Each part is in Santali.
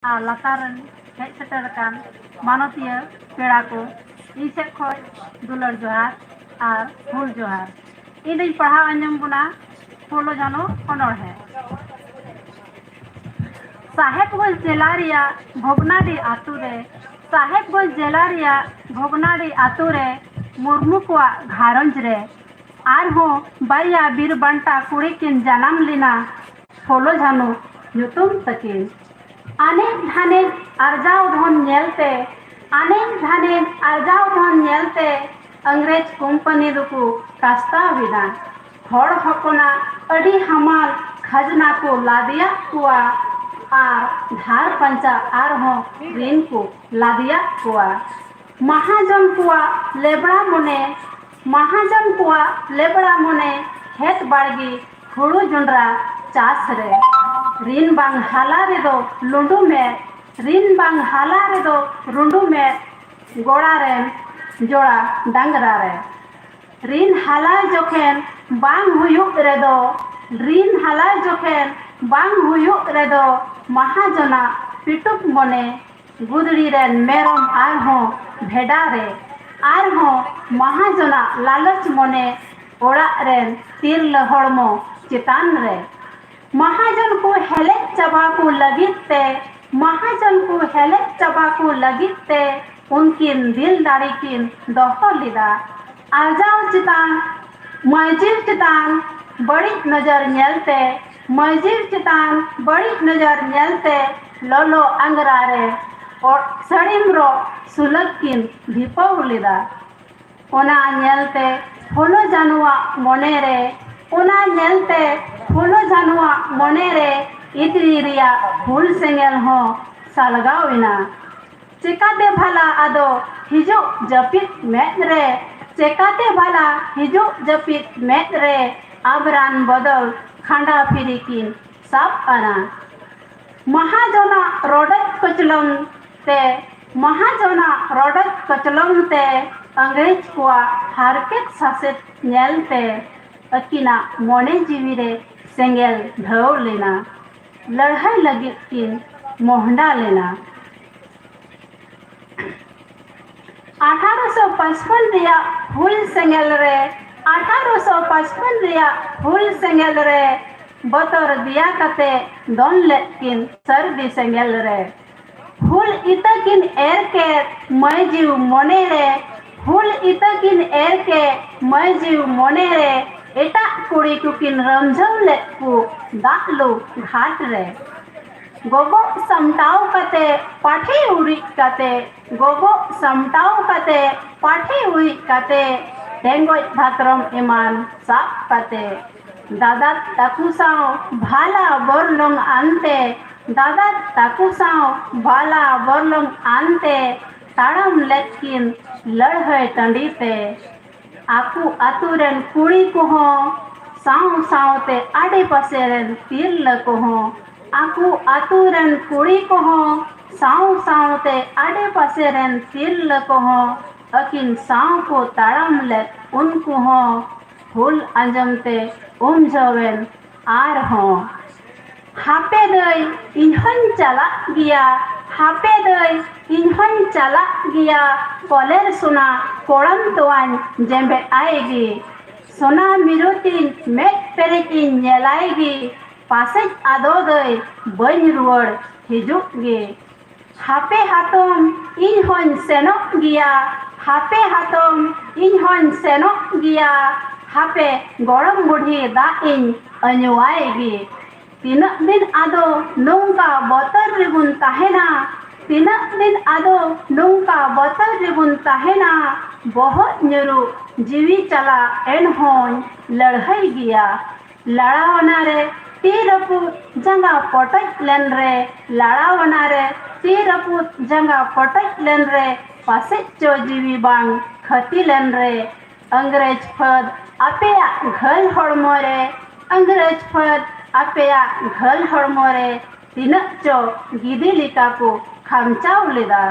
ᱟᱨ ᱞᱟᱛᱟᱨ ᱨᱮᱱ ᱦᱮᱡ ᱥᱮᱴᱮर ᱟᱠᱟᱱ ᱢᱟᱱᱚᱛᱤᱭᱟᱹ ᱯᱮᱲᱟ ᱠᱚ ᱤᱧ ᱥᱮᱫ ᱠᱷᱚᱡ ᱫᱩᱞᱟᱹᱲ ᱡᱚᱦᱟᱨ ᱟᱨ ᱦᱩᱞ ᱡᱚᱦᱟर। ᱤᱧ ᱫᱩᱧ ᱯᱟᱲᱦᱟᱣ ᱟᱸᱡᱚᱢ ᱵᱚᱱᱟ ᱯᱷᱩᱞᱳ ᱡᱷᱟᱱᱳ ᱚᱱᱚᱬᱦᱮ। साहेबगंज जिला रिया भोगनाडी आतु रे साहेबगंज जिला रिया भोगनाडी आतु रे मुर्मू को घारंज रे आरहों बारिया बीर बंटा कुड़ी किन जन्म लीना फुलो झानो ᱧᱩᱛᱩᱢ तकिन अनेक धाने अर्जाव धन नेलते अनेक धाने अर्जाव धन नेलते अंग्रेज कंपनी दुकु कास्ता विदा हर हपना अडी हमाल खजना को लादिया कुआ आर धार पंचा आरहों ऋण को लादिया कुआ महाजन कुआ लेबड़ा मने महाजन कुआ लेबड़ा मने हेत बाड़गी हुड़ू जुंडरा चास रे ऋण बांग हाला रे दो लुंडू में ऋण बांग हाला रे दो रुंडू में गोड़ा रे जोड़ा डांगरा रे ऋण हाला जोखेन बांग हुयुक रे दो ऋण हाला जोखेन बांग हुयुक रे दो महाजना पिटुक मने गुदड़ी रे मेरम आरहों भेड़ा रे आरहों महाजना लालच मने ओड़ा रे तीर लहड़मो चितान रे महाजन को हेले चबा को लगिते महाजन को हेले चबा को लगिते उनकिन दिल दाड़ी किन दोहो लिदा आजाव चितान मस्जिद चितान बड़ी नजर नेलते मस्जिद चितान बड़ी नजर नेलते लोलो अंगरा रे और सड़िम रो सुलग किन भिपव लिदा ओना नेलते फुलो जानुआ मने रे ओना नेलते फुलो जानुआ मने रे इतरी रिया फूल सेंगेल हो सालगाविना चिकाते भला आदो हिजो जपित मेद रे चिकाते भला हिजो जपित मेद रे आबरान बदल खांडा फिरिकिन साप आना महाजना रोडत कचलम ते महाजना रोडत कचलम ते अंग्रेज को हारकेत सासेत नेलते अकिना मोने जीवी रे सेंगेल ढव लेना लड़ाई लगी किन मोहंडा लेना 1855 रिया फूल सेंगेल रे 1855 रिया फूल सेंगेल रे बतर दिया कते दोन लेकिन सर्दी सेंगेल रे फूल इतकिन एर के मैं जीव मोने रे फूल इतकिन एर के मैं जीव मोने रे एटा कुड़ी कुकिन रमझव लेकु दालो घाट रे गोगो समटाव कते पाठी उड़ी कते गोगो समटाव कते पाठी उड़ी कते टेंगोय भात्रम ईमान साप कते दादा ताकुसाव भाला बोरलंग आनते दादा ताकुसाव भाला बोरलंग आनते ताड़म लेकिन लड़हय टंडीते आकू आतुरेन कुड़ी को हो साव सावते आडे पासे रेन तीरल को हो आकू आतुरेन कुड़ी को हो साव सावते आडे पासे रेन तीरल को हो अकिन साव को ताड़म ले उनको हो फूल अंजमते जवेन आर हो हापे दई इन्हन चला गया हापे दई इन्हन चला गया कॉलेर सुना कोड़म तोआन जेंबे आएगी सोना मिरुतिन मेट पेरेकिन नेलाएगी पासे आदो दई बन रुवड़ हिजुगे हापे हातम इन्हन सेनोक गया हापे हातम इन्हन सेनोक गया हापे गरम बुढ़ी दा इन अñुआएगी तीना दिन आदो नौका बोतर रिबुन ताहेना तीना दिन आदो नौका बोतर रिबुन ताहेना बहुत न्यूरु जीवी चला एन होन लड़ाई गया लड़ावना रे तीरपु जंगा पटक लेन रे लड़ावना रे तीरपु जंगा पटक लेन रे पासे चो जीवी बांग खती लेन रे अंग्रेज फद आपेया घल हड़मो रे अंग्रेज फद आपेया घल हड़मो रे तीना चो गिदी लिका को खामचाव लेदा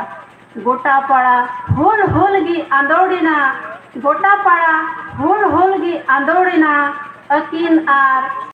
गोटा पड़ा हुल हुल गी आंदोड़िना गोटा पड़ा हुल हुल गी आंदोड़िना अकिन आर